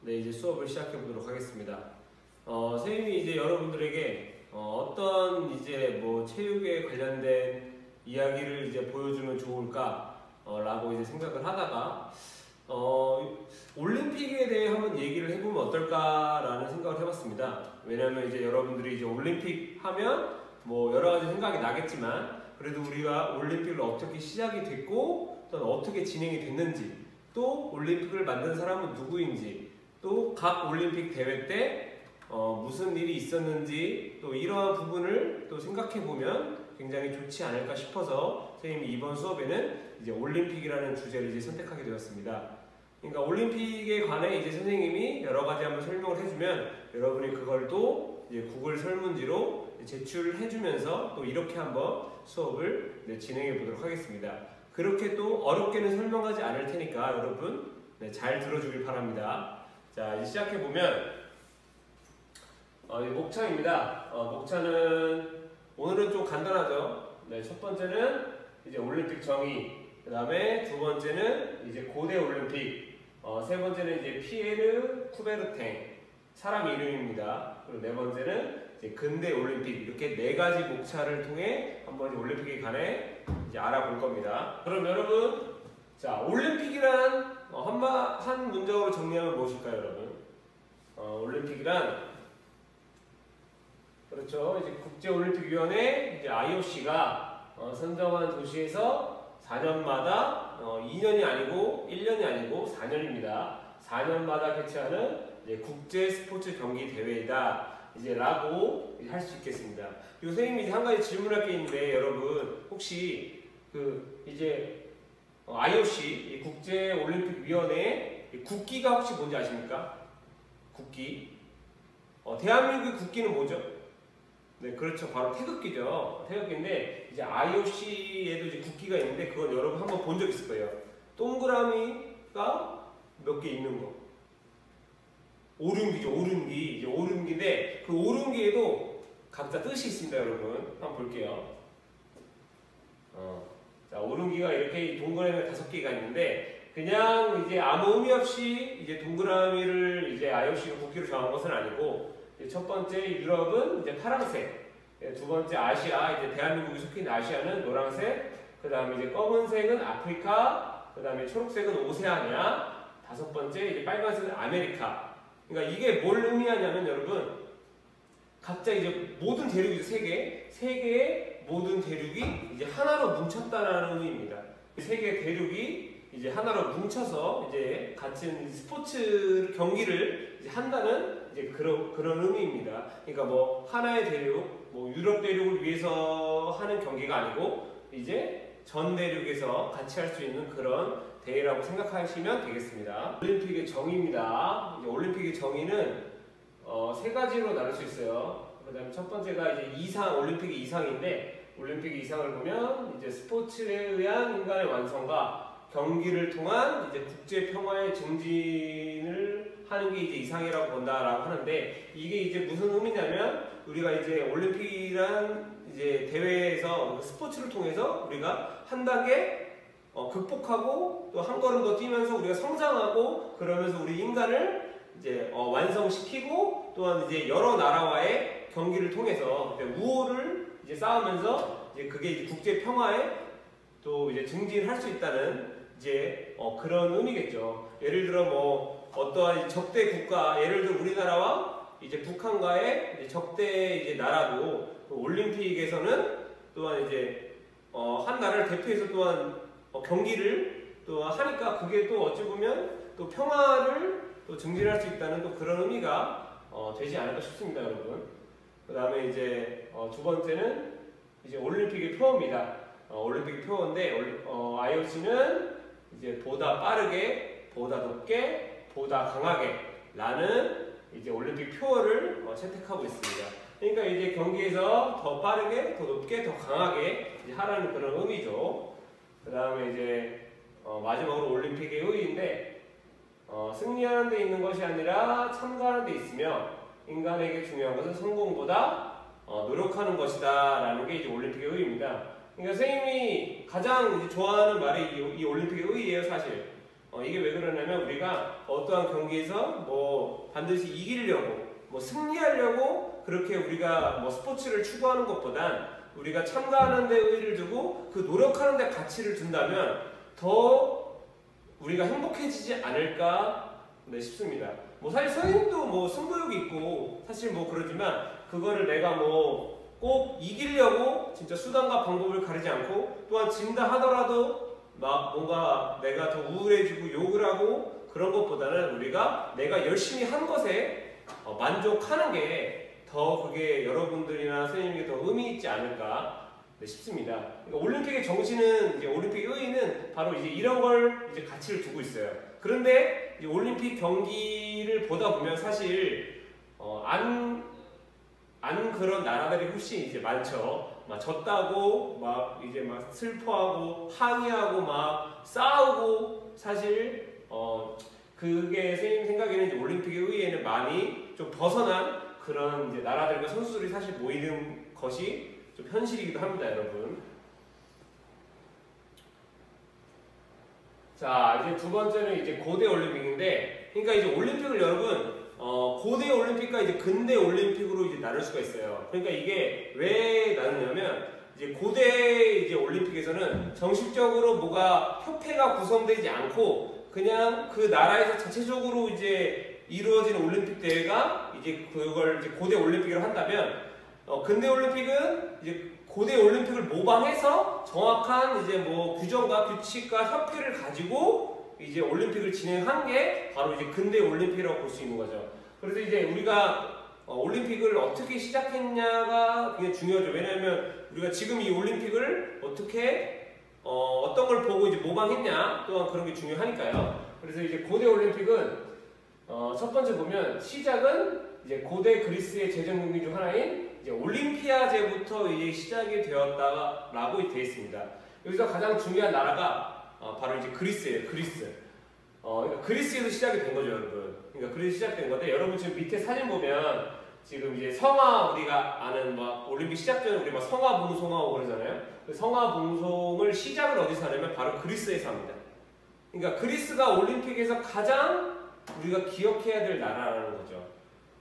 네, 이제 수업을 시작해 보도록 하겠습니다. 선생님이 이제 여러분들에게 어떤 이제 뭐 체육에 관련된 이야기를 이제 보여주면 좋을까 라고 이제 생각을 하다가 올림픽에 대해 한번 얘기를 해보면 어떨까라는 생각을 해봤습니다. 왜냐하면 이제 여러분들이 이제 올림픽 하면 뭐 여러 가지 생각이 나겠지만 그래도 우리가 올림픽을 어떻게 시작이 됐고 또 어떻게 진행이 됐는지 또 올림픽을 만든 사람은 누구인지 또 각 올림픽 대회 때 무슨 일이 있었는지 또 이러한 부분을 또 생각해 보면 굉장히 좋지 않을까 싶어서 선생님이 이번 수업에는 이제 올림픽이라는 주제를 이제 선택하게 되었습니다. 그러니까 올림픽에 관해 이제 선생님이 여러 가지 한번 설명을 해주면 여러분이 그걸 또 이제 구글 설문지로 제출해 주면서 또 이렇게 한번 수업을 진행해 보도록 하겠습니다. 그렇게 또 어렵게는 설명하지 않을 테니까 여러분 잘 들어주길 바랍니다. 자, 이제 시작해 보면 목차입니다. 목차는 오늘은 좀 간단하죠. 네, 첫 번째는 이제 올림픽 정의, 그 다음에 두 번째는 이제 고대 올림픽, 세 번째는 이제 피에르 쿠베르탱 사람 이름입니다. 그리고 네 번째는 이제 근대 올림픽, 이렇게 네 가지 목차를 통해 한번 이제 올림픽에 관해 이제 알아볼 겁니다. 그럼 여러분, 자, 올림픽이란 한 문장으로 정리하면 무엇일까요, 여러분? 올림픽이란 그렇죠. 이제 국제올림픽위원회 이제 IOC가 선정한 도시에서 4년마다 2년이 아니고 1년이 아니고 4년입니다. 4년마다 개최하는 이제 국제 스포츠 경기 대회이다. 이제 라고 할 수 있겠습니다. 그리고 선생님이 이제 한 가지 질문할 게 있는데 여러분 혹시 그 이제 IOC 국제올림픽위원회 국기가 혹시 뭔지 아십니까? 국기. 대한민국의 국기는 뭐죠? 네, 그렇죠. 바로 태극기죠. 태극기인데 이제 IOC에도 이제 국기가 있는데 그건 여러분 한번 본 적 있을 거예요. 동그라미가 몇 개 있는 거. 오륜기죠. 오륜기. 이제 오륜기인데 그 오륜기에도 각자 뜻이 있습니다, 여러분. 한번 볼게요. 자, 오륜기가 이렇게 동그라미가 5개가 있는데 그냥 이제 아무 의미 없이 이제 동그라미를 이제 IOC가 국기로 정한 것은 아니고 첫 번째 유럽은 이제 파란색, 두 번째 아시아, 이제 대한민국이 속해 있는 아시아는 노란색, 그 다음에 이제 검은색은 아프리카, 그 다음에 초록색은 오세아니아, 다섯 번째 이제 빨간색은 아메리카. 그러니까 이게 뭘 의미하냐면 여러분 각자 이제 모든 대륙이죠. 세계의 모든 대륙이 이제 하나로 뭉쳤다라는 의미입니다. 세 개의 대륙이 이제 하나로 뭉쳐서 이제 같은 스포츠 경기를 이제 한다는 이제 그런 의미입니다. 그러니까 뭐 하나의 대륙, 뭐 유럽 대륙을 위해서 하는 경기가 아니고 이제 전 대륙에서 같이 할 수 있는 그런 대회라고 생각하시면 되겠습니다. 올림픽의 정의입니다. 이제 올림픽의 정의는 세 가지로 나눌 수 있어요. 그다음에 첫 번째가 이제 올림픽의 이상인데 올림픽의 이상을 보면 이제 스포츠에 의한 인간의 완성과 경기를 통한 이제 국제 평화의 증진을 하는 게 이제 이상이라고 본다라고 하는데 이게 이제 무슨 의미냐면 우리가 이제 올림픽이란 이제 대회에서 스포츠를 통해서 우리가 한 단계 극복하고 또 한 걸음 더 뛰면서 우리가 성장하고 그러면서 우리 인간을 이제 완성시키고 또한 이제 여러 나라와의 경기를 통해서 우호를 이제 쌓으면서 이제 그게 이제 국제 평화에 또 이제 증진할 수 있다는 이제 그런 의미겠죠. 예를 들어 뭐 어떠한 적대 국가, 예를 들어 우리나라와 이제 북한과의 이제 적대 이제 나라도 올림픽에서는 또한 이제 한 나라를 대표해서 또한 경기를 또 하니까 그게 또 어찌 보면 또 평화를 또 증진할 수 있다는 또 그런 의미가 되지 않을까 싶습니다, 여러분. 그 다음에 이제 두 번째는 이제 올림픽의 표어입니다. 올림픽의 표어인데 IOC는 이제 보다 빠르게, 보다 높게, 보다 강하게 라는 이제 올림픽 표어를 채택하고 있습니다. 그러니까 이제 경기에서 더 빠르게, 더 높게, 더 강하게 이제 하라는 그런 의미죠. 그 다음에 이제 마지막으로 올림픽의 의의인데 승리하는 데 있는 것이 아니라 참가하는 데 있으며 인간에게 중요한 것은 성공보다 노력하는 것이다 라는 게 이제 올림픽의 의의입니다. 그러니까 선생님이 가장 이제 좋아하는 말이 이 올림픽의 의의예요, 사실. 이게 왜 그러냐면 우리가 어떠한 경기에서 뭐 반드시 이기려고 뭐 승리하려고 그렇게 우리가 뭐 스포츠를 추구하는 것보단 우리가 참가하는 데 의의를 두고 그 노력하는 데 가치를 둔다면 더 우리가 행복해지지 않을까 싶습니다. 뭐 사실 선생님도 뭐 승부욕이 있고 사실 뭐 그러지만 그거를 내가 뭐 꼭 이기려고 진짜 수단과 방법을 가리지 않고 또한 진다 하더라도 막 뭔가 내가 더 우울해지고 욕을 하고 그런 것보다는 우리가 내가 열심히 한 것에 만족하는 게 더 그게 여러분들이나 선생님에게 더 의미 있지 않을까 싶습니다. 그러니까 올림픽의 정신은 이제 올림픽의 의의는 바로 이제 이런 걸 이제 가치를 두고 있어요. 그런데 이제 올림픽 경기를 보다 보면 사실 안 그런 나라들이 훨씬 이제 많죠. 막 졌다고 막 이제 막 슬퍼하고 항의하고 막 싸우고 사실 그게 선생님 생각에는 이제 올림픽의 의의에는 많이 좀 벗어난 그런 이제 나라들과 선수들이 사실 모이는 것이 좀 현실이기도 합니다, 여러분. 자, 이제 두 번째는 이제 고대 올림픽인데, 그러니까 이제 올림픽을 여러분 고대 올림픽과 이제 근대 올림픽으로 이제 나눌 수가 있어요. 그러니까 이게 왜 나누냐면 이제 고대 이제 올림픽에서는 정식적으로 뭐가 협회가 구성되지 않고 그냥 그 나라에서 자체적으로 이제 이루어진 올림픽 대회가 이제 그걸 이제 고대 올림픽으로 한다면 근대 올림픽은 이제 고대 올림픽을 모방해서 정확한 이제 뭐 규정과 규칙과 협회를 가지고 이제 올림픽을 진행한 게 바로 이제 근대 올림픽이라고 볼 수 있는 거죠. 그래서 이제 우리가 올림픽을 어떻게 시작했냐가 굉장히 중요하죠. 왜냐하면 우리가 지금 이 올림픽을 어떻게 어떤 걸 보고 이제 모방했냐 또한 그런 게 중요하니까요. 그래서 이제 고대 올림픽은 첫 번째 보면 시작은 이제 고대 그리스의 제정 경기 중 하나인 이제 올림피아제부터 이제 시작이 되었다라고 되어 있습니다. 여기서 가장 중요한 나라가 바로 이제 그리스예요. 그리스. 그러니까 그리스에서 시작이 된 거죠, 여러분. 그러니까 그리스 시작된 건데 여러분 지금 밑에 사진 보면 지금 이제 성화 우리가 아는 막 올림픽 시작 전에 우리 막 성화 봉송하고 그러잖아요. 그 성화 봉송을 시작을 어디서 하냐면 바로 그리스에서 합니다. 그러니까 그리스가 올림픽에서 가장 우리가 기억해야 될 나라라는 거죠.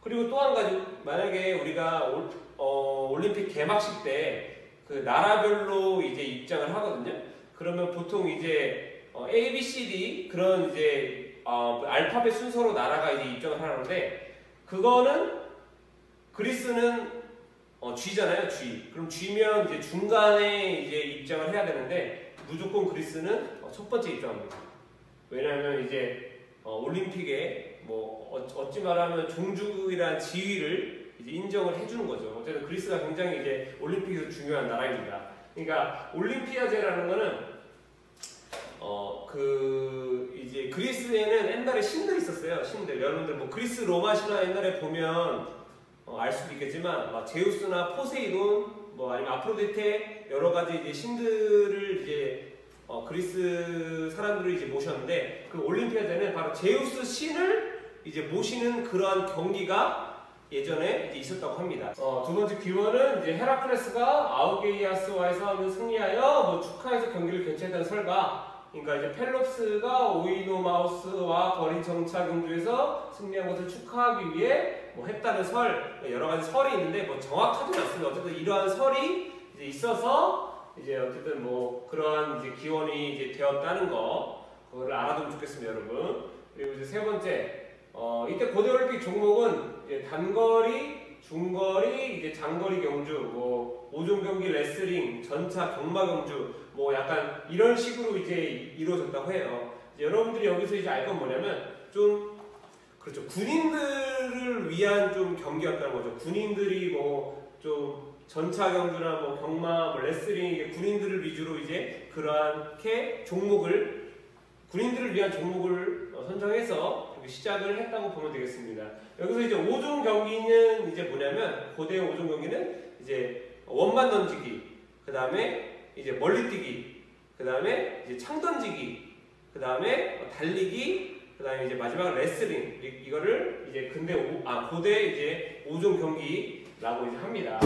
그리고 또 한 가지 만약에 우리가 올림픽 개막식 때 그 나라별로 이제 입장을 하거든요. 그러면 보통 이제 A, B, C, D 그런 이제 알파벳 순서로 나라가 이제 입장을 하는데 그거는 그리스는 G잖아요, G. 그럼 G면 이제 중간에 이제 입장을 해야 되는데 무조건 그리스는 첫 번째 입장합니다. 왜냐하면 이제 올림픽에 뭐 어찌 말하면 종주국이라는 지위를 이제 인정을 해주는 거죠. 어쨌든 그리스가 굉장히 이제 올림픽에서 중요한 나라입니다. 그러니까 올림피아제라는 거는 이제 그리스에는 옛날에 신들이 있었어요. 신들. 여러분들 뭐 그리스 로마 신화 옛날에 보면 알 수도 있겠지만 막 제우스나 포세이돈 뭐 아니면 아프로디테 여러 가지 이제 신들을 이제 그리스 사람들이 이제 모셨는데 그 올림피아제는 바로 제우스 신을 이제 모시는 그러한 경기가 예전에 이제 있었다고 합니다. 두 번째 기원은 이제 헤라클레스가 아우게이아스와의 싸움을 승리하여 뭐 축하해서 경기를 개최했다는 설가. 그러니까 이제 펠롭스가 오이노마우스와 거리 정차 경주에서 승리한 것을 축하하기 위해 뭐 했다는 설, 여러 가지 설이 있는데 뭐 정확하지는 않습니다. 어쨌든 이러한 설이 이제 있어서 이제 어쨌든 뭐 그러한 이제 기원이 이제 되었다는 거 그거를 알아두면 좋겠습니다, 여러분. 그리고 이제 세 번째. 이때 고대 올림픽 종목은 이제 단거리, 중거리, 이제 장거리 경주, 뭐 5종 경기 레슬링, 전차, 경마 경주, 뭐 약간 이런 식으로 이제 이루어졌다고 해요. 이제 여러분들이 여기서 이제 알 건 뭐냐면 좀 그렇죠. 군인들을 위한 좀 경기였다는 거죠. 군인들이 뭐 좀 전차 경주나 뭐 경마, 뭐 레슬링 이게 군인들을 위주로 이제 그렇게 종목을 군인들을 위한 종목을 선정해서 시작을 했다고 보면 되겠습니다. 여기서 이제 5종 경기는 이제 뭐냐면 고대 5종 경기는 이제 원반 던지기, 그 다음에 이제 멀리뛰기, 그 다음에 이제 창 던지기, 그 다음에 달리기, 그 다음에 이제 마지막 레슬링 이거를 이제 고대 이제 5종 경기라고 이제 합니다.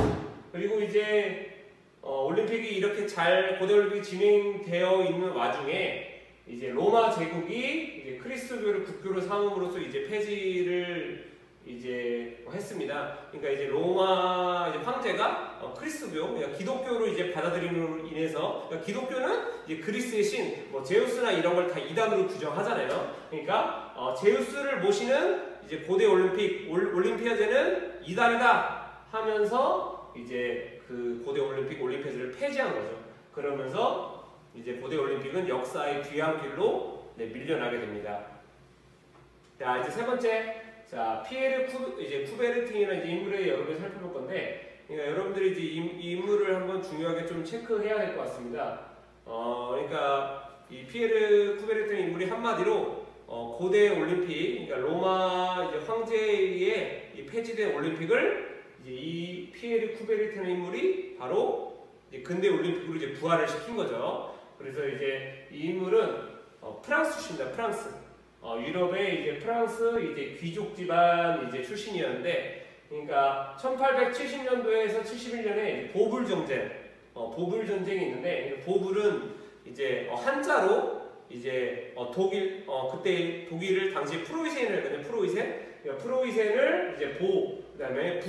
그리고 이제 올림픽이 이렇게 잘 고대 올림픽이 진행되어 있는 와중에 이제 로마 제국이 이제 그리스도교를 국교로 삼음으로써 이제 폐지를 이제 했습니다. 그러니까 이제 로마 이제 황제가 그리스도교, 그러니까 기독교로 이제 받아들임으로 인해서, 그러니까 기독교는 이제 그리스의 신, 뭐 제우스나 이런 걸 다 이단으로 규정하잖아요. 그러니까 제우스를 모시는 이제 고대 올림피아제는 이단이다 하면서 이제 그 고대 올림피아제를 폐지한 거죠. 그러면서 이제 고대 올림픽은 역사의 뒤안길로 밀려나게 됩니다. 자, 이제 세 번째. 자, 피에르 쿠베르팅이라는 이제 인물의 여러분이 살펴볼 건데, 그러니까 여러분들이 이제 이 인물을 한번 중요하게 좀 체크해야 될 것 같습니다. 그러니까 이 피에르 쿠베르팅 인물이 한마디로 고대 올림픽, 그러니까 로마 이제 황제의 이 폐지된 올림픽을 이제 이 피에르 쿠베르팅 인물이 바로 이제 근대 올림픽으로 이제 부활을 시킨 거죠. 그래서 이제 이 인물은 프랑스 출신입니다. 프랑스. 유럽의 이제 프랑스 이제 귀족 집안 이제 출신이었는데, 그러니까 1870년도에서 71년에 보불 전쟁이 있는데, 보불은 이제 한자로 이제 그때 독일을 당시 프로이센을 했거든요. 프로이센을 이제 그다음에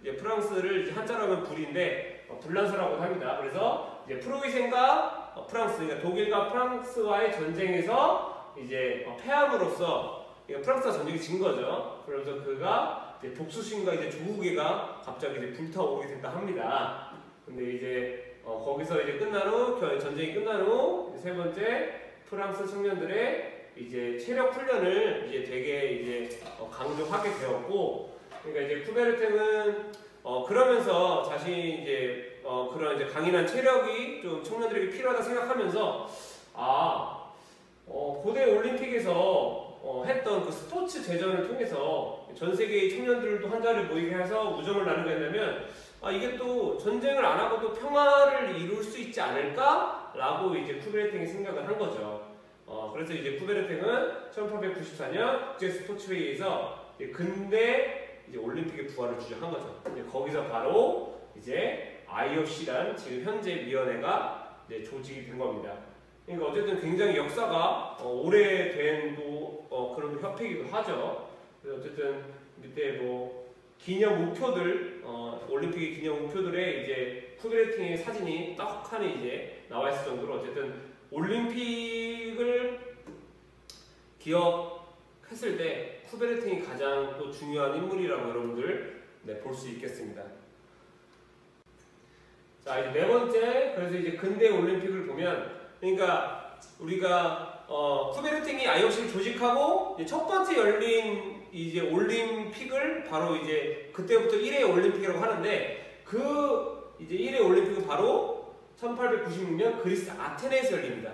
이제 프랑스를 이제 한자로 하면 불인데 불란서라고 합니다. 그래서 이제 프로이센과 프랑스, 그러니까 독일과 프랑스와의 전쟁에서 이제 패함으로써 프랑스가 전쟁이 진 거죠. 그래서 그가 이제 독수신과 이제 조우개가 갑자기 이제 불타오르게 됐다 합니다. 근데 이제 거기서 이제 전쟁이 끝난 후 세 번째 프랑스 청년들의 이제 체력 훈련을 이제 되게 이제 강조하게 되었고, 그러니까 이제 쿠베르탱은 그러면서 자신이 이제 그런 이제 강인한 체력이 좀 청년들에게 필요하다 생각하면서 고대 올림픽에서 했던 그 스포츠 대전을 통해서 전 세계의 청년들도 한 자리에 모이게 해서 우정을 나누게 한다면 이게 또 전쟁을 안 하고도 평화를 이룰 수 있지 않을까라고 이제 쿠베르탱이 생각을 한 거죠. 그래서 이제 쿠베르탱은 1894년 국제 스포츠회의에서 근대 이제 올림픽의 부활을 주장한 거죠. 거기서 바로 이제 IOC란 지금 현재 위원회가 이제 조직이 된 겁니다. 그러니까 어쨌든 굉장히 역사가 오래된 그런 협회이기도 하죠. 그래서 어쨌든 밑에 뭐 기념 목표들, 올림픽의 기념 목표들에 이제 쿠베르탱의 사진이 떡하니 이제 나와 있을 정도로 어쨌든 올림픽을 기억했을 때 쿠베르탱이 가장 또 중요한 인물이라고 여러분들 볼 수 있겠습니다. 자, 이제 네 번째, 그래서 이제 근대 올림픽을 보면, 그러니까 우리가 쿠베르탱이 IOC를 조직하고 이제 첫 번째 열린 이제 올림픽을 바로 이제 그때부터 1회 올림픽이라고 하는데, 그 이제 1회 올림픽은 바로 1896년 그리스 아테네에서 열립니다.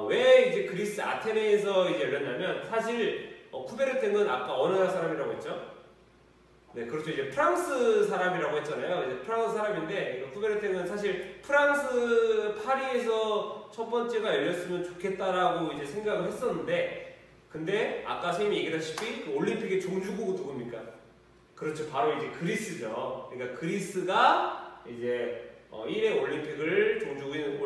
왜 이제 그리스 아테네에서 이제 열렸냐면, 사실 쿠베르탱은 아까 어느 나라 사람이라고 했죠? 네, 그렇죠. 이제 프랑스 사람이라고 했잖아요. 이제 프랑스 사람인데, 쿠베르탱은 사실 프랑스 파리에서 첫 번째가 열렸으면 좋겠다라고 이제 생각을 했었는데, 근데 아까 선생님이 얘기했다시피 그 올림픽의 종주국은 누굽니까? 그렇죠. 바로 이제 그리스죠. 그러니까 그리스가 이제 1회 올림픽 종주국인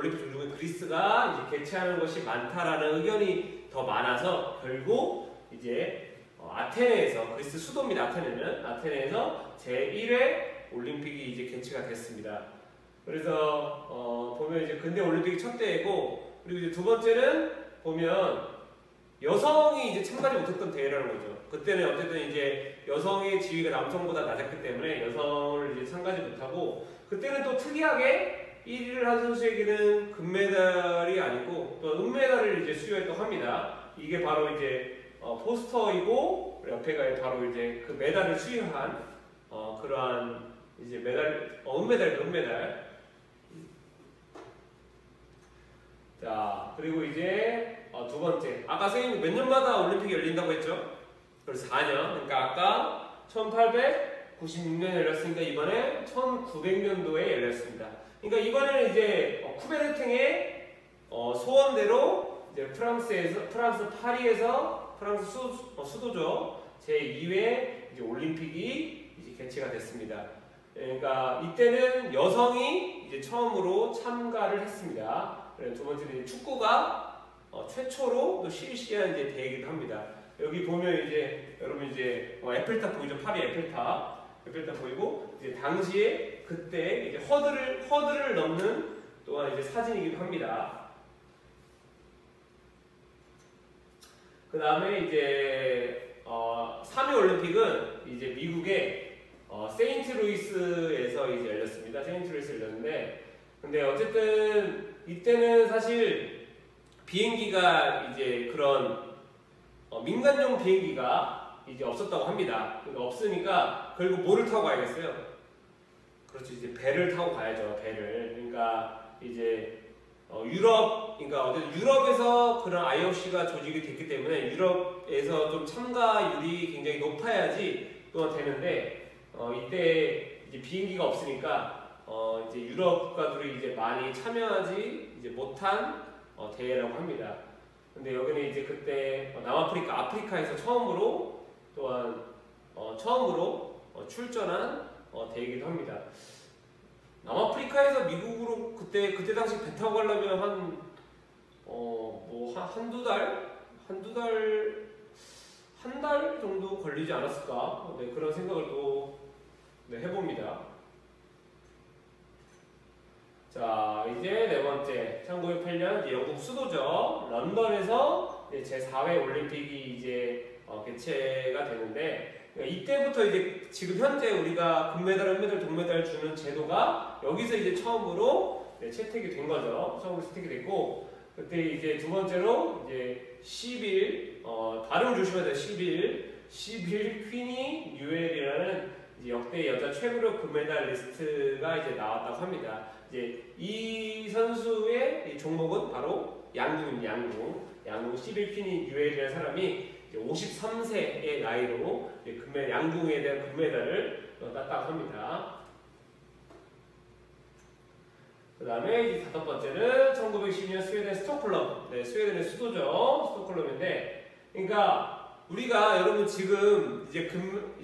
그리스가 이제 개최하는 것이 많다라는 의견이 더 많아서 결국 이제 아테네에서, 그리스 수도입니다. 아테네에서 제1회 올림픽이 이제 개최가 됐습니다. 그래서 보면 이제 근대 올림픽이 첫 대회고, 그리고 이제 두 번째는 보면 여성이 이제 참가하지 못했던 대회라는 거죠. 그때는 어쨌든 이제 여성의 지위가 남성보다 낮았기 때문에 여성을 이제 참가하지 못하고, 그때는 또 특이하게 1위를 한 선수에게는 금메달이 아니고 또 은메달을 이제 수여했다고 합니다. 이게 바로 이제 포스터이고, 옆에가 바로 이제 그 메달을 수여한 그러한 이제 은메달. 자, 그리고 이제 두 번째, 아까 선생님이 몇 년마다 올림픽이 열린다고 했죠? 그래서 4년. 그러니까 아까 1896년에 열렸으니까 이번에 1900년도에 열렸습니다. 그러니까 이번에는 이제 쿠베르탱의 소원대로 이제 프랑스 파리에서, 프랑스 수도죠. 제2회 이제 올림픽이 이제 개최가 됐습니다. 그러니까 이때는 여성이 이제 처음으로 참가를 했습니다. 두 번째는 축구가 최초로 또 실시한 이제 대회이기도 합니다. 여기 보면 이제 여러분 이제 에펠탑 보이죠? 파리 에펠탑 보이고 이제 당시에 그때 이제 허들을 넘는 또한 이제 사진이기도 합니다. 그 다음에 이제 3위 올림픽은 이제 미국의 세인트루이스에서 이제 열렸습니다. 세인트루이스에서 열렸는데, 근데 어쨌든 이때는 사실 비행기가 이제 그런 민간용 비행기가 이제 없었다고 합니다. 그러니까 없으니까 결국 뭐를 타고 가야겠어요? 그렇죠. 이제 배를 타고 가야죠. 배를. 그러니까 이제 그러니까 어쨌든 유럽에서 그런 IOC가 조직이 됐기 때문에 유럽에서 좀 참가율이 굉장히 높아야지 또한 되는데, 이때 이제 비행기가 없으니까 이제 유럽 국가들이 이제 많이 참여하지 이제 못한 대회라고 합니다. 근데 여기는 이제 그때 아프리카에서 처음으로 또한 출전한 대회이기도 합니다. 남아프리카에서 미국으로 그때 당시 배 타고 가려면 한 달 정도 걸리지 않았을까? 네, 그런 생각을 또 해봅니다. 자, 이제 네 번째, 1908년 영국 수도죠. 런던에서 제4회 올림픽이 이제 개최가 되는데, 이때부터 이제 지금 현재 우리가 금메달, 은메달, 동메달 주는 제도가 여기서 이제 처음으로 채택이 된 거죠. 처음으로 채택이 됐고, 그때 이제 두 번째로 이제 10일, 발음 조심해야 돼요. 10일 퀸이 뉴엘이라는 이제 역대 여자 최고령 금메달리스트가 이제 나왔다고 합니다. 이제 이 선수의 이 종목은 바로 양궁입니다. 양궁 11 퀸이 뉴엘이라는 사람이 53세의 나이로 양궁에 대한 금메달을 땄다고 합니다. 그 다음에 이제 다섯 번째는 1912년 스웨덴 스톡홀름. 네, 스웨덴의 수도죠. 스톡홀름인데, 그러니까 우리가 여러분 지금 이제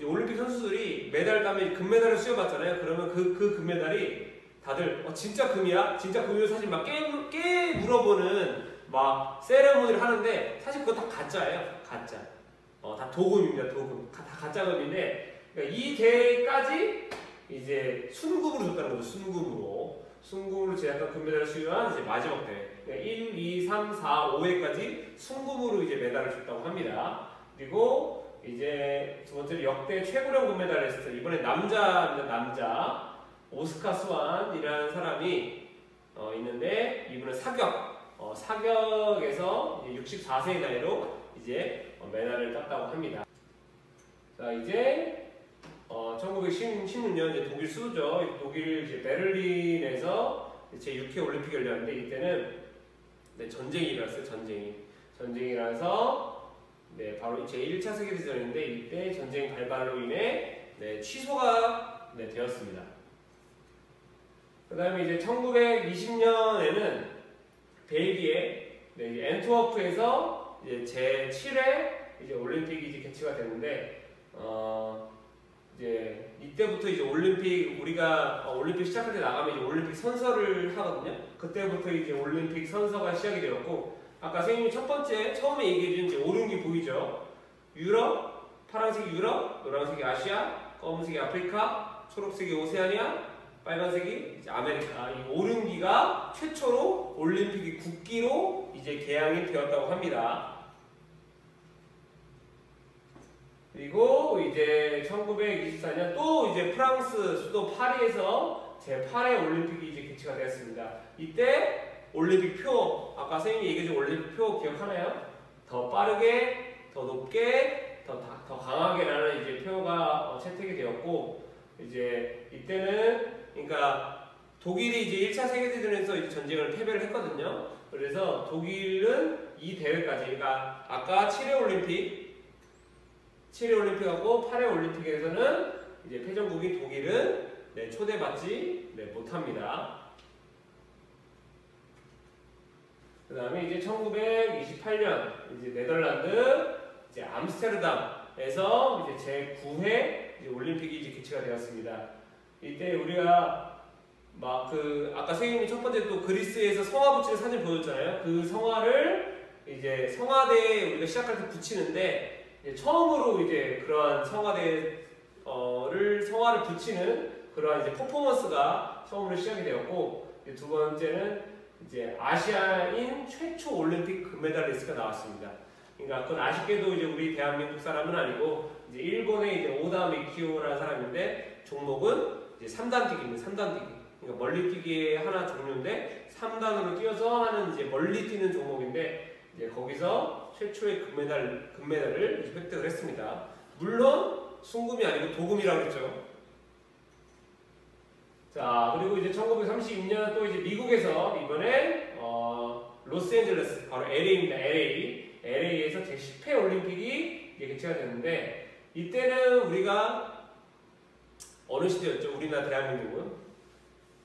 올림픽 선수들이 메달 따면 금메달을 수여받잖아요. 그러면 그 금메달이 다들 진짜 금이야? 진짜 금이요? 사실 막 깨 물어보는 막 세레모니를 하는데, 사실 그거 다 가짜예요. 가짜. 다 도금입니다. 도금. 다 가짜금인데, 그러니까 이 대회까지 이제 순금으로 줬다는 거죠. 순금으로 제약한 금메달을 수여한 이제 마지막 대회. 그러니까 1, 2, 3, 4, 5회까지 순금으로 이제 메달을 줬다고 합니다. 그리고 이제 두 번째로 역대 최고령 금메달리스트. 이번에 남자. 오스카 스완이라는 사람이 있는데, 이분은 사격에서 64세의 나이로 이제 메달을 땄다고 합니다. 자, 이제 1916년 이제 독일 수도죠. 독일 이제 베를린에서 제6회 올림픽이 열렸는데, 이때는 전쟁이 일어났어요. 전쟁이 일어나서 바로 제1차 세계대전인데, 이때 전쟁 발발로 인해 취소가 되었습니다. 그 다음에 이제 1920년에는 벨기에 앤트워프에서 이제 제7회 이제 올림픽이 이제 개최가 됐는데, 이제 이때부터 이제 우리가 올림픽 시작할 때 나가면 이제 올림픽 선서를 하거든요. 그때부터 이제 올림픽 선서가 시작이 되었고, 아까 선생님이 처음에 얘기해준 이제 오름기 보이죠? 유럽, 파란색이 유럽, 노란색이 아시아, 검은색이 아프리카, 초록색이 오세아니아, 빨간색이 이제 아메리카. 이 오름기가 최초로 올림픽이 국기로 이제 개항이 되었다고 합니다. 그리고 이제 1924년 또 이제 프랑스 수도 파리에서 제8회 올림픽이 이제 개최가 되었습니다. 이때 올림픽 표, 아까 선생님이 얘기해준 올림픽 표 기억하나요? 더 빠르게, 더 높게, 더 강하게라는 이제 표가 채택이 되었고, 이제 이때는 그러니까 독일이 이제 1차 세계대전에서 이제 전쟁을 패배를 했거든요. 그래서 독일은 이 대회까지, 그러니까 아까 7회 올림픽하고 8회 올림픽에서는 이제 패전국인 독일은 초대받지 못합니다. 그 다음에 이제 1928년 이제 네덜란드 이제 암스테르담에서 이제 제9회 이제 올림픽이 이제 개최가 되었습니다. 이때 우리가 막 아까 선생님이 첫 번째 또 그리스에서 성화 붙이는 사진 보여줬잖아요. 그 성화를 이제 성화대에 우리가 시작할 때 붙이는데 이제 처음으로 이제 그러한 성화를 붙이는 그러한 이제 퍼포먼스가 처음으로 시작이 되었고, 이제 두 번째는 이제 아시아인 최초 올림픽 금메달리스트가 나왔습니다. 그러니까 그건 아쉽게도 이제 우리 대한민국 사람은 아니고 이제 일본의 이제 오다 미키오라는 사람인데 종목은 이제 3단 뛰기입니다. 3단 뛰기. 그러니까 멀리 뛰기의 하나 종류인데 3단으로 뛰어서 하는 이제 멀리 뛰는 종목인데 이제 거기서 최초의 금메달을 이제 획득을 했습니다. 물론 순금이 아니고 도금이라고 했죠. 자, 그리고 이제 1932년 또 이제 미국에서 이번에 로스앤젤레스 바로 LA입니다. LA에서 제10회 올림픽이 이제 개최가 됐는데 이때는 우리가 어느 시대였죠? 우리나라 대한민국은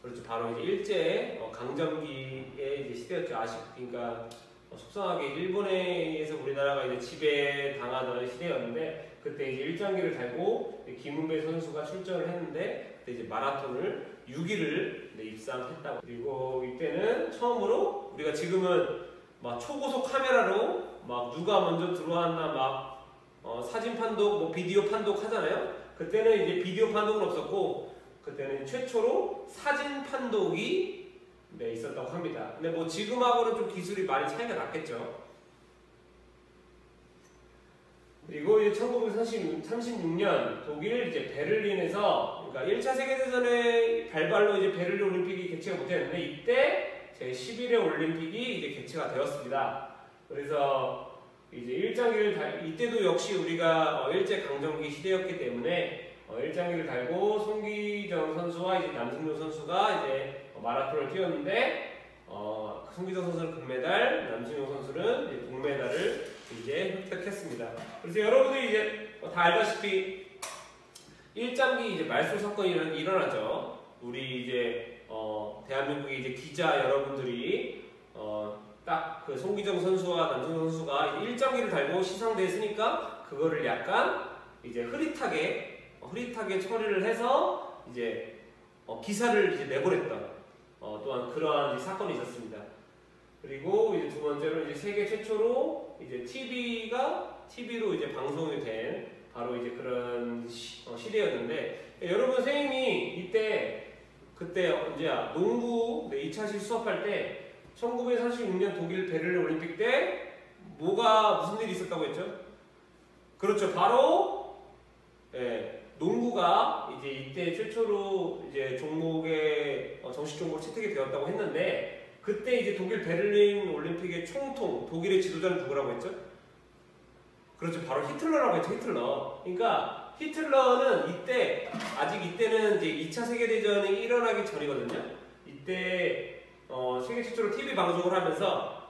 그렇죠. 바로 이제 일제 강점기의 이제 시대였죠. 그러니까 속상하게 일본에 의해서 우리나라가 이제 지배당하던 시대였는데 그때 이제 일장기를 달고 김은배 선수가 출전을 했는데 그때 이제 마라톤을 6위를 입상했다고. 그리고 이때는 처음으로 우리가 지금은 막 초고속 카메라로 막 누가 먼저 들어왔나 막 사진 판독, 뭐 비디오 판독 하잖아요. 그때는 이제 비디오 판독은 없었고 그때는 최초로 사진 판독이 있었다고 합니다. 근데 뭐 지금하고는 좀 기술이 많이 차이가 났겠죠. 그리고 이제 1936년 독일 이제 베를린에서, 그러니까 1차 세계대전의 발발로 이제 베를린 올림픽이 개최가 못했는데 이때 제11회 올림픽이 이제 개최가 되었습니다. 그래서 이제 이때도 역시 우리가 일제 강점기 시대였기 때문에 일장기를 달고 송기정 선수와 이제 남승용 선수가 이제 마라톤을 뛰었는데 송기정 선수는 금메달, 남승용 선수는 이제 동메달을 이제 획득했습니다. 그래서 여러분들이 이제 다 알다시피 일장기 이제 말소 사건이 일어나죠. 우리 이제 대한민국의 이제 기자 여러분들이 딱 그 송기정 선수와 남승용 선수가 일장기를 달고 시상대했으니까 그거를 약간 이제 흐릿하게 처리를 해서 이제 기사를 이제 내보냈던 또한 그러한 이제 사건이 있었습니다. 그리고 이제 두 번째로 이제 세계 최초로 이제 TV로 이제 방송이 된 바로 이제 그런 시대였는데, 여러분 선생님이 그때 언제야? 농구 2차식 수업할 때 1936년 독일 베를린 올림픽 때 무슨 일이 있었다고 했죠? 그렇죠. 바로 농구가 이제 이때 최초로 이제 종목의 정식 종목으로 채택이 되었다고 했는데 그때 이제 독일 베를린 올림픽의 총통 독일의 지도자는 누구라고 했죠? 그렇죠. 바로 히틀러라고 했죠. 히틀러. 그러니까 히틀러는 이때는 이제 2차 세계대전이 일어나기 전이거든요. 이때 세계 최초로 TV 방송을 하면서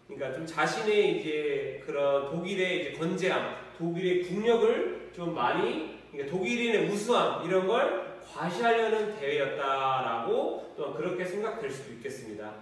그러니까 좀 자신의 이제 그런 독일의 이제 건재함, 독일의 국력을 좀 많이, 그러니까 독일인의 우수함 이런 걸 과시하려는 대회였다라고 또 그렇게 생각될 수도 있겠습니다.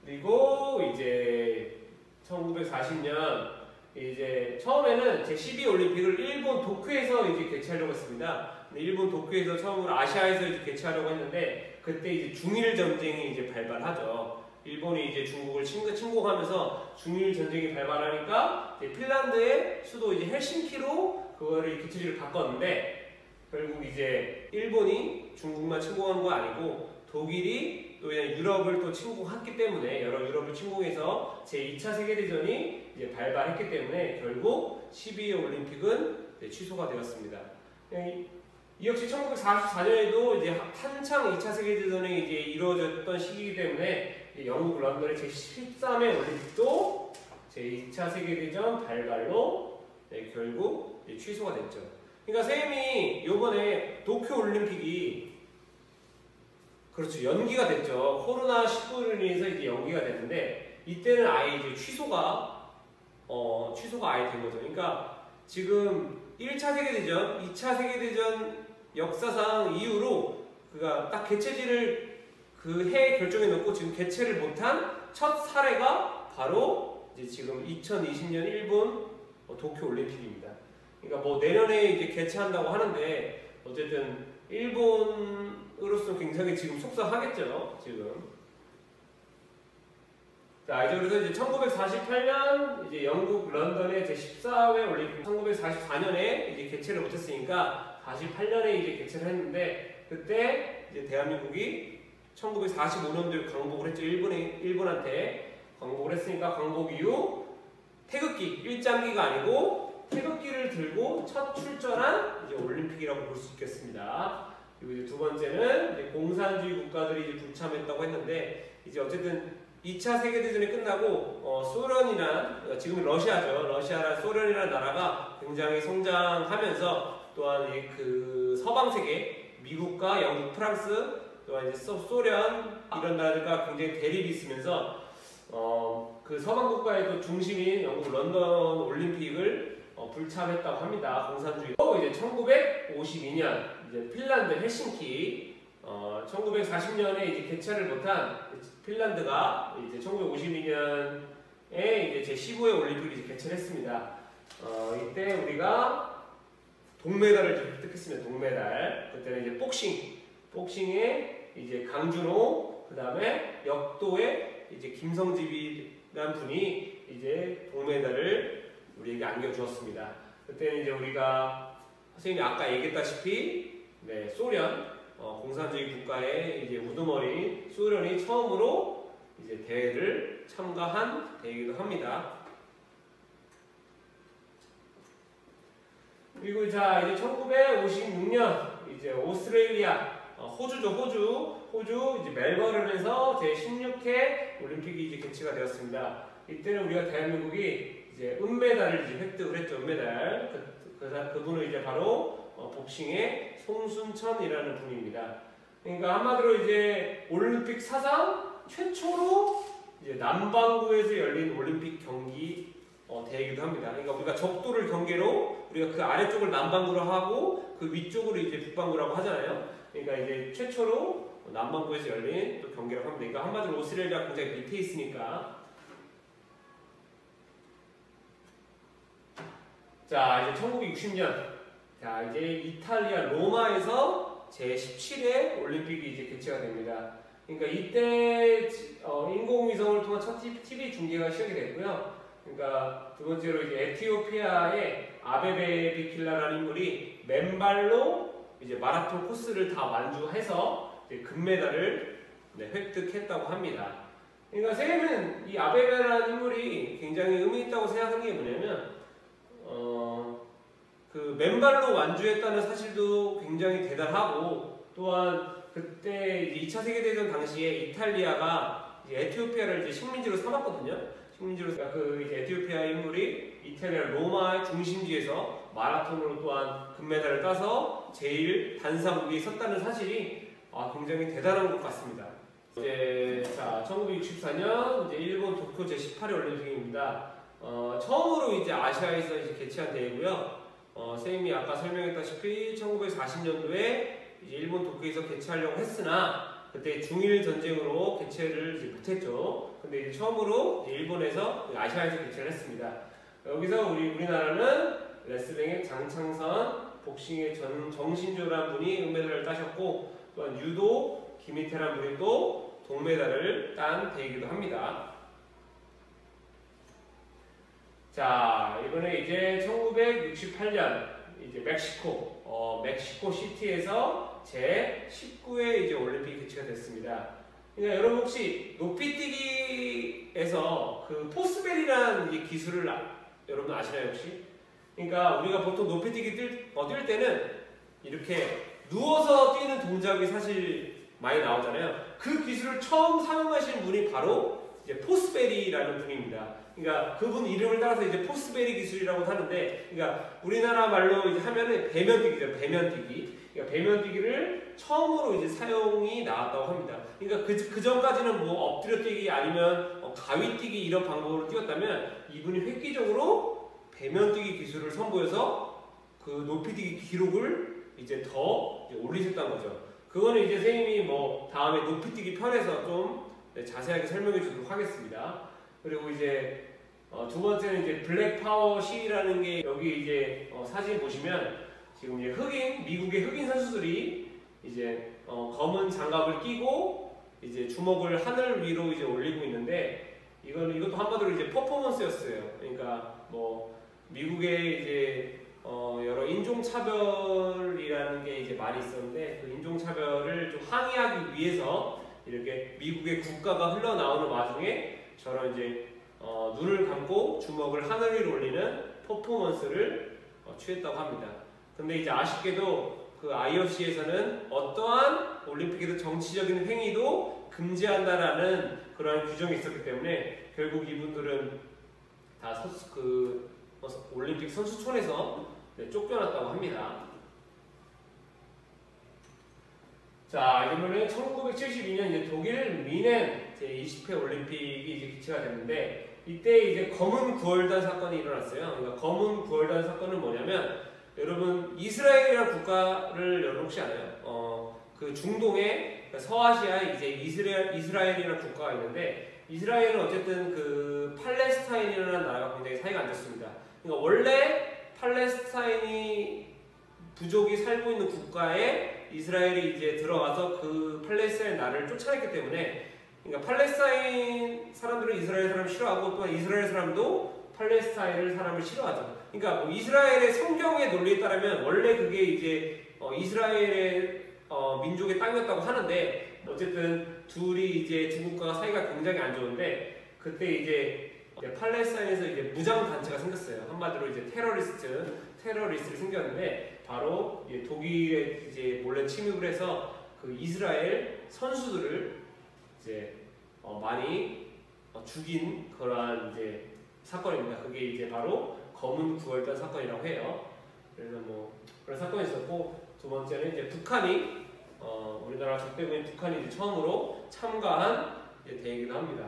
그리고 이제 1940년 이제 처음에는 제12 올림픽을 일본 도쿄에서 이제 개최하려고 했습니다. 일본 도쿄에서 처음으로 아시아에서 이제 개최하려고 했는데 그때 이제 중일 전쟁이 이제 발발하죠. 일본이 이제 중국을 침공하면서 중일 전쟁이 발발하니까 이제 핀란드의 수도 이제 헬싱키로 그거를 개최지를 바꿨는데 결국 이제 일본이 중국만 침공한 거 아니고 독일이 또 그냥 유럽을 또 침공했기 때문에 여러 유럽을 침공해서 제2차 세계대전이 이제 발발했기 때문에 결국 12회 올림픽은 취소가 되었습니다. 이 역시 1944년에도 이제 한창 2차 세계대전이 이제 이루어졌던 시기이기 때문에 영국 런던의 제13회 올림픽도 제2차 세계대전 발발로 결국 취소가 됐죠. 그러니까 쌤이 이번에 도쿄 올림픽이 그렇죠. 연기가 됐죠. 코로나19로 인해서 이제 연기가 됐는데 이때는 아예 이제 취소가 아예 된 거죠. 그러니까 지금 1차 세계대전, 2차 세계대전 역사상 이후로 그가 딱 개최지를 그 해 결정해 놓고 지금 개최를 못한 첫 사례가 바로 이제 지금 2020년 일본 도쿄 올림픽입니다. 그러니까 뭐 내년에 이제 개최한다고 하는데 어쨌든 일본으로서 굉장히 지금 속상하겠죠. 지금. 자, 이제 그래서 이제 1948년 이제 영국 런던의 제14회 올림픽, 1944년에 이제 개최를 못했으니까 48년에 이제 개최를 했는데, 그때 이제 대한민국이 1945년도에 광복을 했죠. 일본한테 광복을 했으니까 광복 이후 태극기, 일장기가 아니고 태극기를 들고 첫 출전한 이제 올림픽이라고 볼 수 있겠습니다. 그리고 이제 두 번째는 이제 공산주의 국가들이 이제 불참했다고 했는데, 이제 어쨌든 2차 세계대전이 끝나고 소련이나 지금 러시아죠. 러시아랑 소련이라는 나라가 굉장히 성장하면서 또한 그 서방 세계, 미국과 영국, 프랑스, 또한 이제 소련 이런 나라들과 굉장히 대립이 있으면서 그 서방 국가의 중심인 영국 런던 올림픽을 불참했다고 합니다. 공산주의. 또 이제 1952년 이제 핀란드 헬싱키 1940년에 이제 개최를 못한 핀란드가 이제 1952년에 이제 제15회 올림픽을 이제 개최를 했습니다. 이때 우리가 동메달을 획득했습니다. 동메달. 그때는 이제 복싱에 이제 강준호, 그 다음에 역도에 이제 김성집이라는 분이 이제 동메달을 우리에게 안겨주었습니다. 그때는 이제 우리가 선생님이 아까 얘기했다시피 소련 공산주의 국가의 이제 우두머리 소련이 처음으로 이제 대회를 참가한 대회이기도 합니다. 그리고 자 이제 1956년 이제 오스트레일리아 호주죠. 호주 이제 멜버른에서 제 16회 올림픽이 이제 개최가 되었습니다. 이때는 우리가 대한민국이 이제 은메달을 이제 획득을 했죠. 은메달. 그분은 이제 바로 복싱의 송순천이라는 분입니다. 그러니까 한마디로 이제 올림픽 사상 최초로 이제 남반구에서 열린 올림픽 경기 대회이기도 합니다. 그러니까 우리가 적도를 경계로 우리가 그 아래쪽을 남반구로 하고 그 위쪽으로 이제 북반구라고 하잖아요. 그러니까 이제 최초로 남반구에서 열린 또 경기라고 합니다. 그러니까 한마디로 오스트레일리아 굉장히 밑에 있으니까. 자 이제 1960년 자 이제 이탈리아 로마에서 제17회 올림픽이 이제 개최가 됩니다. 그러니까 이때 인공위성을 통한 첫 TV 중계가 시작이 됐고요. 그러니까 두 번째로 이제 에티오피아의 아베베 비킬라라는 인물이 맨발로 이제 마라톤 코스를 다 완주해서 이제 금메달을 획득했다고 합니다. 그러니까 선생님은 이 아베베라는 인물이 굉장히 의미 있다고 생각하는 게 뭐냐면 그 맨발로 완주했다는 사실도 굉장히 대단하고, 또한 그때 이제 2차 세계대전 당시에 이탈리아가 이제 에티오피아를 이제 식민지로 삼았거든요. 식민지로 그 이제 에티오피아 인물이 이탈리아 로마의 중심지에서 마라톤으로 또한 금메달을 따서 제일 단상 위에 섰다는 사실이 굉장히 대단한 것 같습니다. 이제 자 1964년 이제 일본 도쿄 제18회 올림픽입니다. 처음으로 이제 아시아에서 이제 개최한 대회고요. 선생님이 아까 설명했다시피 1940년도에 이제 일본 도쿄에서 개최하려고 했으나 그때 중일 전쟁으로 개최를 이제 못했죠. 근데 이제 처음으로 이제 일본에서 아시아에서 개최를 했습니다. 여기서 우리나라는 레슬링의 장창선, 복싱의 정신조라는 분이 은메달을 따셨고, 또한 유도 김희태라는 분이 또 동메달을 딴 대회이기도 합니다. 자, 이번에 이제 1968년 이제 멕시코 시티에서 제 19회 이제 올림픽이 개최가 됐습니다. 그러니까 여러분 혹시 높이뛰기에서 그 포스벨이라는 이 기술을 여러분 아시나요 혹시? 그러니까 우리가 보통 높이뛰기 뛸 때는 이렇게 누워서 뛰는 동작이 사실 많이 나오잖아요. 그 기술을 처음 사용하신 분이 바로 이제 포스벨이라는 분입니다. 그러니까 그분 이름을 따라서 이제 포스베리 기술이라고 하는데, 그러니까 우리나라 말로 이제 하면은 배면뛰기죠. 배면뛰기. 그러니까 배면뛰기를 처음으로 이제 사용이 나왔다고 합니다. 그러니까 그 전까지는 뭐 엎드려 뛰기 아니면 가위 뛰기 이런 방법으로 뛰었다면, 이분이 획기적으로 배면뛰기 기술을 선보여서 그 높이뛰기 기록을 이제 더 올리셨다는 거죠. 그거는 이제 선생님이 뭐 다음에 높이뛰기 편에서 좀 자세하게 설명해 주도록 하겠습니다. 그리고 이제 두 번째는 이제 블랙 파워 시위라는 게, 여기 이제 사진 보시면 지금 이제 미국의 흑인 선수들이 이제 검은 장갑을 끼고 이제 주먹을 하늘 위로 이제 올리고 있는데, 이것도 한마디로 이제 퍼포먼스였어요. 그러니까 뭐 미국의 이제 여러 인종차별이라는 게 이제 많이 있었는데 그 인종차별을 좀 항의하기 위해서 이렇게 미국의 국가가 흘러나오는 와중에 저런 이제 눈을 감고 주먹을 하늘 위로 올리는 퍼포먼스를 취했다고 합니다. 근데 이제 아쉽게도 그 IOC에서는 어떠한 올림픽에서 정치적인 행위도 금지한다라는 그런 규정이 있었기 때문에 결국 이분들은 다 올림픽 선수촌에서 쫓겨났다고 합니다. 자, 이번에 1972년 이제 독일 미넨 제20회 올림픽이 이제 개최가 됐는데 이때 이제 검은 구월단 사건이 일어났어요. 그러니까 검은 구월단 사건은 뭐냐면 여러분 이스라엘이라는 국가를 여러분 혹시 아나요? 그 중동에 그러니까 서아시아에 이제 이스라엘이라는 국가가 있는데 이스라엘은 어쨌든 그 팔레스타인이라는 나라가 굉장히 사이가 안 좋습니다. 그러니까 원래 팔레스타인이 부족이 살고 있는 국가에 이스라엘이 이제 들어가서 그 팔레스타인 나라를 쫓아냈기 때문에 그러니까 팔레스타인 사람들은 이스라엘 사람을 싫어하고 또한 이스라엘 사람도 팔레스타인 사람을 싫어하죠. 그러니까 뭐 이스라엘의 성경의 논리에 따르면 원래 그게 이제 이스라엘의 민족의 땅이었다고 하는데 어쨌든 둘이 이제 두 국가가 사이가 굉장히 안 좋은데 그때 이제 팔레스타인에서 이제 무장 단체가 생겼어요. 한마디로 이제 테러리스트를 생겼는데 바로 이제 독일에 이제 몰래 침입을 해서 그 이스라엘 선수들을 이제 많이 죽인 그러한 이제 사건입니다. 그게 이제 바로 검은 9월달 사건이라고 해요. 그래서 뭐 그런 사건이 있었고 두 번째는 이제 북한이 우리나라 적대국인 북한이 이제 처음으로 참가한 이제 대회이기도 합니다.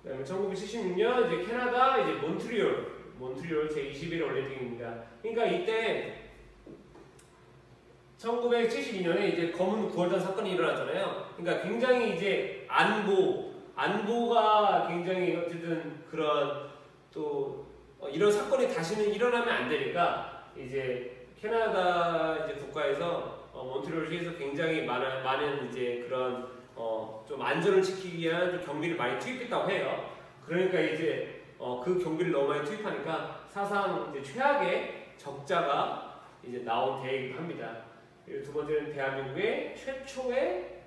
그다음에 1976년 이제 캐나다 이제 몬트리올 제21회 올림픽입니다. 그러니까 이때 1972년에 이제 검은 9월달 사건이 일어났잖아요. 그러니까 굉장히 이제 안보가 굉장히 어쨌든 그런 또 이런 사건이 다시는 일어나면 안 되니까 이제 캐나다 이제 국가에서 몬트리올시에서 굉장히 많은 이제 그런 좀 안전을 지키기 위한 좀 경비를 많이 투입했다고 해요. 그러니까 이제 그 경비를 너무 많이 투입하니까 사상 이제 최악의 적자가 이제 나온 대회이기도 합니다. 그리고 두 번째는 대한민국의 최초의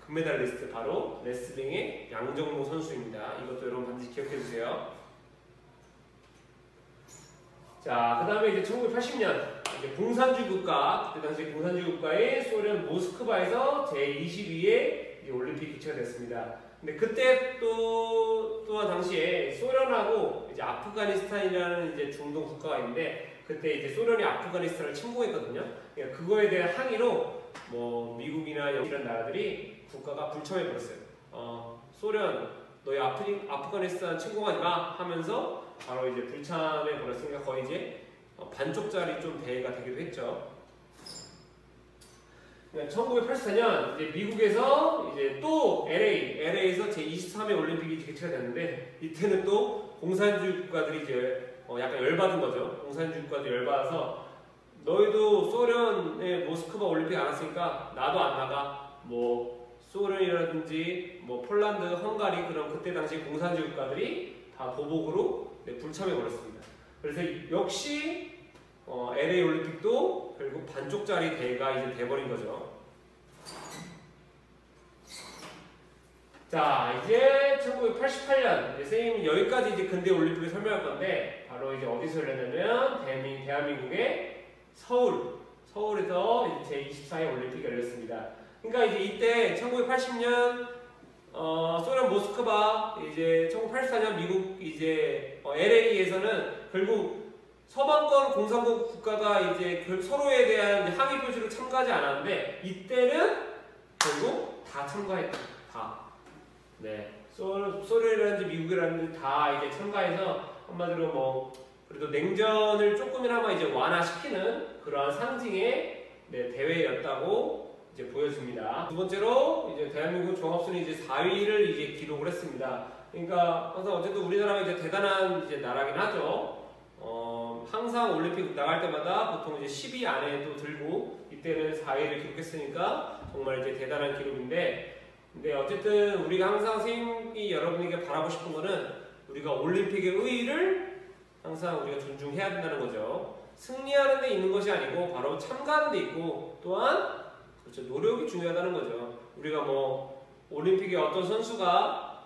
금메달리스트 바로 레슬링의 양정모 선수입니다. 이것도 여러분 반드시 기억해 주세요. 자, 그 다음에 이제 1980년 이제 공산주의 국가, 그때 당시 공산주의 국가의 소련 모스크바에서 제22회 올림픽 개최가 됐습니다. 근데 그때 또한 당시에 소련하고 이제 아프가니스탄이라는 이제 중동 국가가 있는데 그때 이제 소련이 아프가니스탄을 침공했거든요. 그러니까 그거에 대한 항의로 뭐 미국이나 이런 나라들이 국가가 불참해 버렸어요. 소련 너희 아프가니스탄 침공하지 마 하면서 바로 이제 불참해 버렸으니까 거의 이제 반쪽짜리 좀 대회가 되기도 했죠. 1984년 이제 미국에서 이제 또 LA에서 제23회 올림픽이 개최가 됐는데 이때는 또 공산주의 국가들이 이제 약간 열받은 거죠. 공산주의 국가들이 열받아서 너희도 소련의 모스크바 올림픽 안 왔으니까 나도 안 나가. 뭐 소련이라든지 뭐 폴란드, 헝가리 그런 그때 당시 공산주의 국가들이 다 보복으로 불참해 버렸습니다. 그래서 역시 LA 올림픽도 결국 반쪽짜리 대회가 이제 돼버린 거죠. 자, 이제 1988년 선생님이 여기까지 이제 근대 올림픽을 설명할 건데 바로 이제 어디서 열렸냐면 대한민국의 서울에서 이제 제24회 올림픽이 열렸습니다. 그러니까 이제 이때 1980년 소련 모스크바, 이제 1984년 미국 이제 LA에서는 결국 서방권 공산국 국가가 이제 서로에 대한 항의 표시로 참가하지 않았는데 이때는 결국 다 참가했다. 다. 네. 소련이라든지 미국이라든지 다 이제 참가해서 한마디로 뭐 그래도 냉전을 조금이나마 이제 완화시키는 그러한 상징의 대회였다고 이제 보여집니다. 두 번째로 이제 대한민국 종합순위 이제 4위를 이제 기록을 했습니다. 그러니까 항상 어쨌든 우리나라가 이제 대단한 이제 나라긴 하죠. 항상 올림픽 나갈 때마다 보통 이제 10위 안에도 들고 이때는 4위를 기록했으니까 정말 이제 대단한 기록인데 근데 어쨌든 우리가 항상 선생님이 여러분에게 바라고 싶은 거는 우리가 올림픽의 의의를 항상 우리가 존중해야 된다는 거죠. 승리하는 데 있는 것이 아니고 바로 참가하는 데 있고 또한 그렇죠, 노력이 중요하다는 거죠. 우리가 뭐 올림픽에 어떤 선수가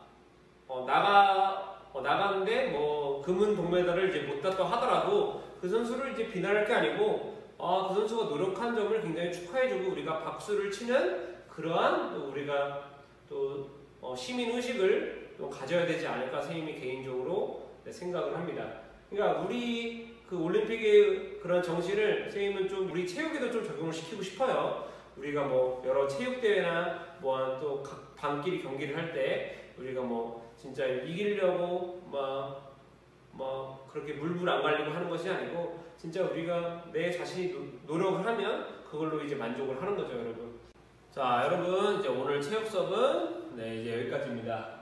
나가는데 뭐 금은 동메달을 이제 못 땄다 하더라도 그 선수를 이제 비난할 게 아니고 그 선수가 노력한 점을 굉장히 축하해주고 우리가 박수를 치는 그러한 또 우리가 또 시민 의식을 또 가져야 되지 않을까 선생님이 개인적으로 생각을 합니다. 그러니까 우리 그 올림픽의 그런 정신을 선생님은 좀 우리 체육에도 좀 적용을 시키고 싶어요. 우리가 뭐 여러 체육대회나 뭐 또 각 반끼리 경기를 할 때 우리가 뭐 진짜 이기려고 막 그렇게 물불 안 갈리고 하는 것이 아니고 진짜 우리가 내 자신이 노력을 하면 그걸로 이제 만족을 하는 거죠, 여러분. 자, 여러분 이제 오늘 체육 수업은 이제 여기까지입니다.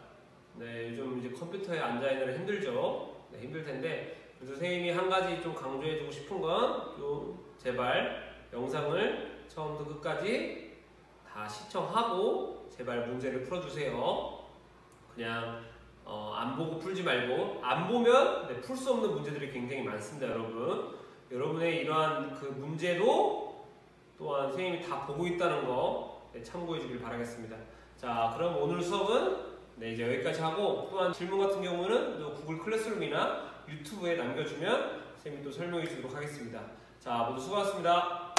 요즘 이제 컴퓨터에 앉아 있느라 힘들죠. 힘들 텐데 그래서 선생님이 한 가지 좀 강조해주고 싶은 건 제발 영상을 처음부터 끝까지 다 시청하고 제발 문제를 풀어주세요. 그냥 안 보고 풀지 말고 안 보면 풀 수 없는 문제들이 굉장히 많습니다, 여러분. 여러분의 이러한 그 문제도 또한 선생님이 다 보고 있다는 거 참고해 주길 바라겠습니다. 자, 그럼 오늘 수업은 이제 여기까지 하고 또한 질문 같은 경우는 또 구글 클래스룸이나 유튜브에 남겨주면 선생님이 또 설명해 주도록 하겠습니다. 자, 모두 수고하셨습니다.